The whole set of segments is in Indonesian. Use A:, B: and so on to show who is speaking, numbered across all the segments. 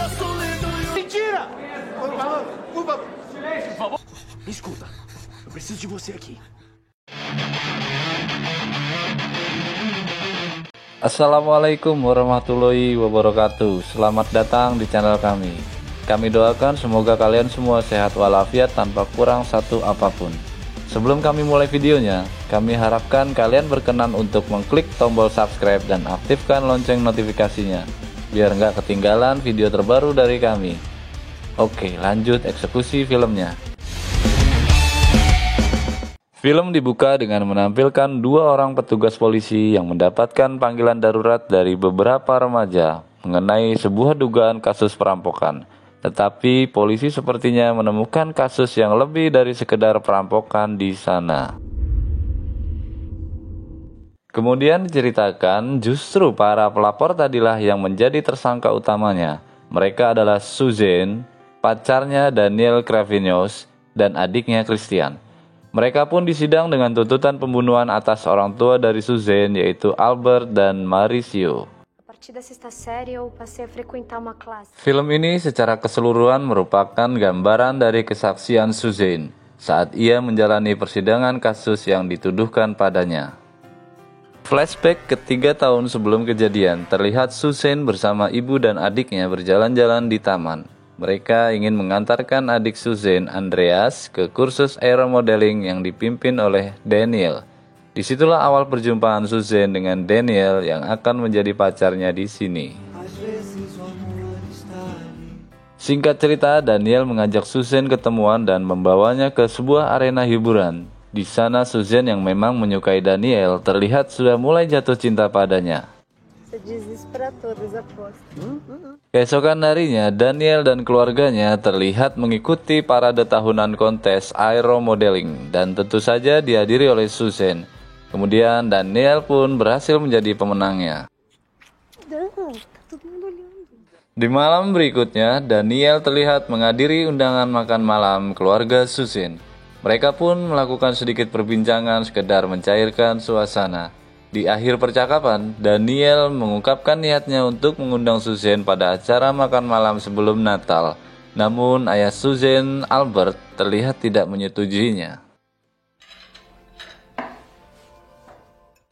A: Mentira! Por favor. Silêncio, por favor. Me escuta. Eu preciso de você aqui.
B: Assalamualaikum warahmatullahi wabarakatuh. Selamat datang di channel kami. Kami doakan semoga kalian semua sehat walafiat tanpa kurang satu apapun. Sebelum kami mulai videonya, kami harapkan kalian berkenan untuk mengklik tombol subscribe dan aktifkan lonceng notifikasinya, biar nggak ketinggalan video terbaru dari kami. Oke, lanjut eksekusi filmnya. Film dibuka dengan menampilkan dua orang petugas polisi yang mendapatkan panggilan darurat dari beberapa remaja mengenai sebuah dugaan kasus perampokan. Tetapi polisi sepertinya menemukan kasus yang lebih dari sekedar perampokan di sana. Kemudian diceritakan justru para pelapor tadilah yang menjadi tersangka utamanya. Mereka adalah Suzanne, pacarnya Daniel Cravinhos, dan adiknya Christian. Mereka pun disidang dengan tuntutan pembunuhan atas orang tua dari Suzanne, yaitu Albert dan Mauricio. Film ini secara keseluruhan merupakan gambaran dari kesaksian Suzanne saat ia menjalani persidangan kasus yang dituduhkan padanya. Flashback ke 3 tahun sebelum kejadian, terlihat Suzanne bersama ibu dan adiknya berjalan-jalan di taman. Mereka ingin mengantarkan adik Suzanne, Andreas, ke kursus aeromodeling yang dipimpin oleh Daniel. Disitulah awal perjumpaan Suzanne dengan Daniel yang akan menjadi pacarnya di sini. Singkat cerita, Daniel mengajak Suzanne ketemuan dan membawanya ke sebuah arena hiburan. Di sana Suzanne yang memang menyukai Daniel terlihat sudah mulai jatuh cinta padanya. Keesokan harinya, Daniel dan keluarganya terlihat mengikuti parade tahunan kontes aeromodeling dan tentu saja dihadiri oleh Suzanne. Kemudian Daniel pun berhasil menjadi pemenangnya. Di malam berikutnya, Daniel terlihat menghadiri undangan makan malam keluarga Suzanne. Mereka pun melakukan sedikit perbincangan sekedar mencairkan suasana. Di akhir percakapan, Daniel mengungkapkan niatnya untuk mengundang Suzanne pada acara makan malam sebelum Natal. Namun ayah Suzanne, Albert, terlihat tidak menyetujuinya.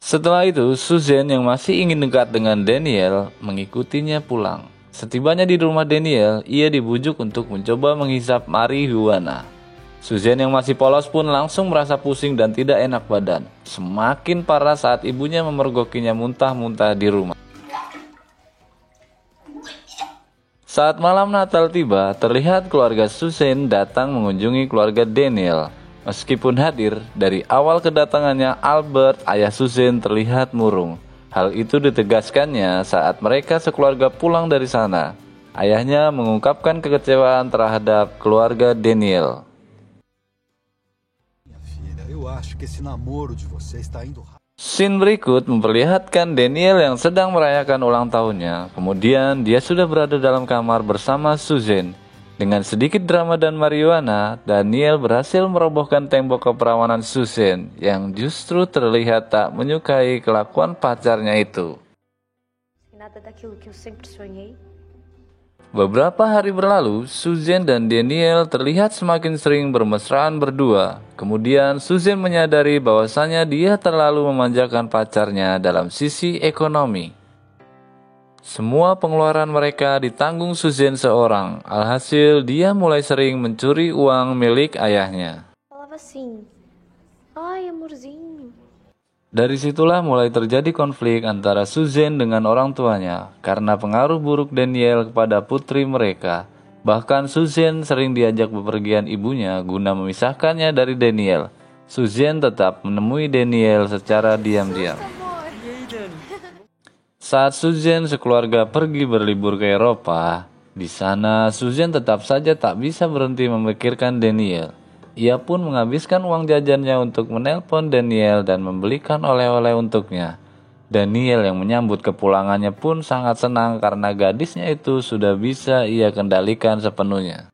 B: Setelah itu, Suzanne yang masih ingin dekat dengan Daniel mengikutinya pulang. Setibanya di rumah Daniel, ia dibujuk untuk mencoba menghisap marihuana. Suzanne yang masih polos pun langsung merasa pusing dan tidak enak badan. Semakin parah saat ibunya memergokinya muntah-muntah di rumah. Saat malam Natal tiba, terlihat keluarga Suzanne datang mengunjungi keluarga Daniel. Meskipun hadir, dari awal kedatangannya Albert, ayah Suzanne, terlihat murung. Hal itu ditegaskannya saat mereka sekeluarga pulang dari sana. Ayahnya mengungkapkan kekecewaan terhadap keluarga Daniel. Scene berikut memperlihatkan Daniel yang sedang merayakan ulang tahunnya. Kemudian dia sudah berada dalam kamar bersama Suzanne. Dengan sedikit drama dan marijuana, Daniel berhasil merobohkan tembok keperawanan Suzanne yang justru terlihat tak menyukai kelakuan pacarnya itu. Beberapa hari berlalu, Suzanne dan Daniel terlihat semakin sering bermesraan berdua. Kemudian Suzanne menyadari bahwasannya dia terlalu memanjakan pacarnya dalam sisi ekonomi. Semua pengeluaran mereka ditanggung Suzanne seorang. Alhasil dia mulai sering mencuri uang milik ayahnya. Dari situlah mulai terjadi konflik antara Suzanne dengan orang tuanya karena pengaruh buruk Daniel kepada putri mereka. Bahkan Suzanne sering diajak bepergian ibunya guna memisahkannya dari Daniel. Suzanne tetap menemui Daniel secara diam-diam. Saat Suzanne sekeluarga pergi berlibur ke Eropa, di sana Suzanne tetap saja tak bisa berhenti memikirkan Daniel. Ia pun menghabiskan uang jajannya untuk menelpon Daniel dan membelikan oleh-oleh untuknya. Daniel yang menyambut kepulangannya pun sangat senang karena gadisnya itu sudah bisa ia kendalikan sepenuhnya.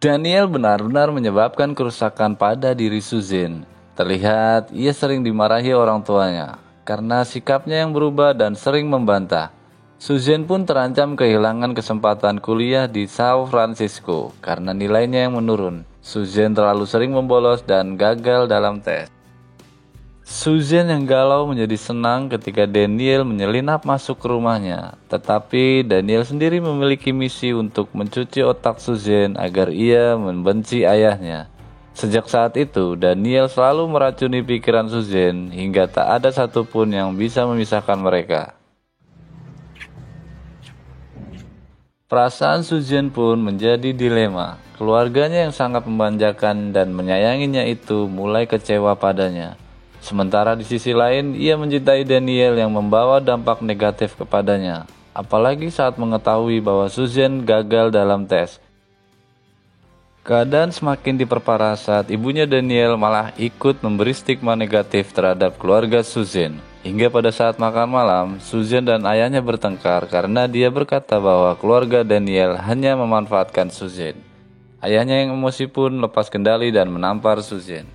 B: Daniel benar-benar menyebabkan kerusakan pada diri Suzanne. Terlihat ia sering dimarahi orang tuanya karena sikapnya yang berubah dan sering membantah. Suzanne pun terancam kehilangan kesempatan kuliah di San Francisco karena nilainya yang menurun. Suzanne terlalu sering membolos dan gagal dalam tes. Suzanne yang galau menjadi senang ketika Daniel menyelinap masuk ke rumahnya. Tetapi Daniel sendiri memiliki misi untuk mencuci otak Suzanne agar ia membenci ayahnya. Sejak saat itu, Daniel selalu meracuni pikiran Suzanne hingga tak ada satupun yang bisa memisahkan mereka. Perasaan Suzanne pun menjadi dilema. Keluarganya yang sangat memanjakan dan menyayanginya itu mulai kecewa padanya. Sementara di sisi lain, ia mencintai Daniel yang membawa dampak negatif kepadanya. Apalagi saat mengetahui bahwa Suzanne gagal dalam tes. Keadaan semakin diperparah saat ibunya Daniel malah ikut memberi stigma negatif terhadap keluarga Suzanne. Hingga pada saat makan malam, Suzanne dan ayahnya bertengkar karena dia berkata bahwa keluarga Daniel hanya memanfaatkan Suzanne. Ayahnya yang emosi pun lepas kendali dan menampar Suzanne.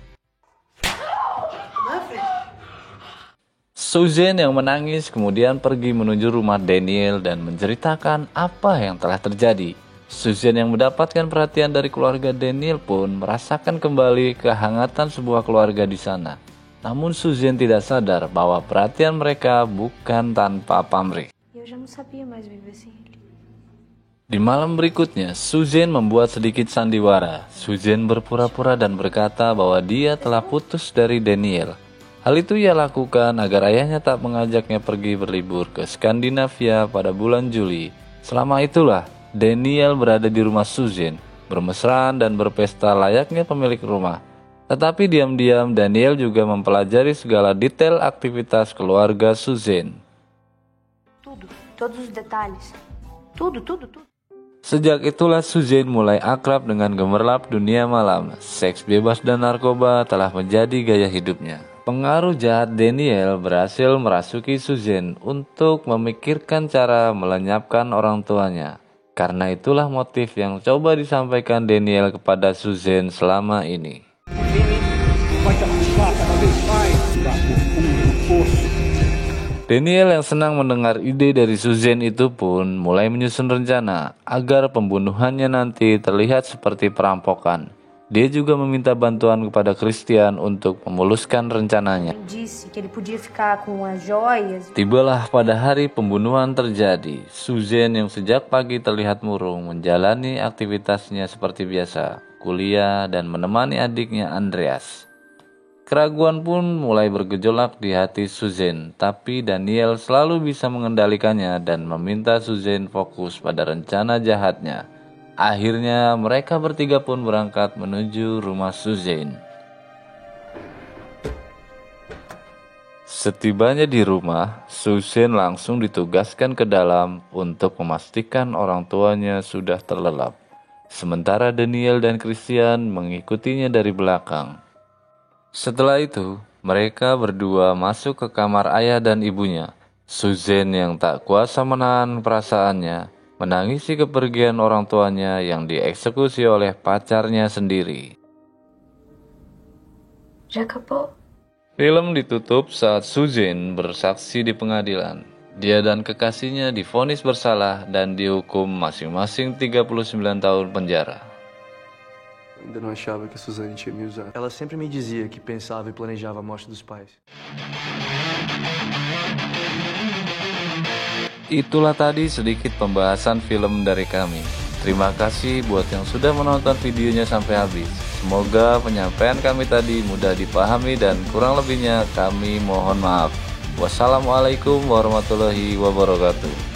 B: Suzanne yang menangis kemudian pergi menuju rumah Daniel dan menceritakan apa yang telah terjadi. Suzanne yang mendapatkan perhatian dari keluarga Daniel pun merasakan kembali kehangatan sebuah keluarga di sana. Namun Suzanne tidak sadar bahwa perhatian mereka bukan tanpa pamrih. Di malam berikutnya, Suzanne membuat sedikit sandiwara. Suzanne berpura-pura dan berkata bahwa dia telah putus dari Daniel. Hal itu ia lakukan agar ayahnya tak mengajaknya pergi berlibur ke Skandinavia pada bulan Juli. Selama itulah, Daniel berada di rumah Suzanne, bermesraan dan berpesta layaknya pemilik rumah. Tetapi diam-diam Daniel juga mempelajari segala detail aktivitas keluarga Suzanne. Sejak itulah Suzanne mulai akrab dengan gemerlap dunia malam. Seks bebas dan narkoba telah menjadi gaya hidupnya. Pengaruh jahat Daniel berhasil merasuki Suzanne untuk memikirkan cara melenyapkan orang tuanya. Karena itulah motif yang coba disampaikan Daniel kepada Suzanne selama ini. Daniel yang senang mendengar ide dari Suzanne itu pun mulai menyusun rencana agar pembunuhannya nanti terlihat seperti perampokan. Dia juga meminta bantuan kepada Christian untuk memuluskan rencananya. Tibalah pada hari pembunuhan terjadi. Suzanne yang sejak pagi terlihat murung menjalani aktivitasnya seperti biasa, kuliah dan menemani adiknya Andreas. Keraguan pun mulai bergejolak di hati Suzanne, tapi Daniel selalu bisa mengendalikannya dan meminta Suzanne fokus pada rencana jahatnya. Akhirnya mereka bertiga pun berangkat menuju rumah Suzanne. Setibanya di rumah, Suzanne langsung ditugaskan ke dalam untuk memastikan orang tuanya sudah terlelap. Sementara Daniel dan Christian mengikutinya dari belakang. Setelah itu, mereka berdua masuk ke kamar ayah dan ibunya. Suzanne yang tak kuasa menahan perasaannya, menangisi kepergian orang tuanya yang dieksekusi oleh pacarnya sendiri. Film ditutup saat Suzanne bersaksi di pengadilan. Dia dan kekasihnya divonis bersalah dan dihukum masing-masing 39 tahun penjara.
A: Ainda não achava que a Suzanne tinha me usado. Ela sempre me dizia que pensava e planejava a morte dos pais.
B: Itulah tadi sedikit pembahasan film dari kami. Terima kasih buat yang sudah menonton videonya sampai habis. Semoga penyampaian kami tadi mudah dipahami dan kurang lebihnya kami mohon maaf. Wassalamualaikum warahmatullahi wabarakatuh.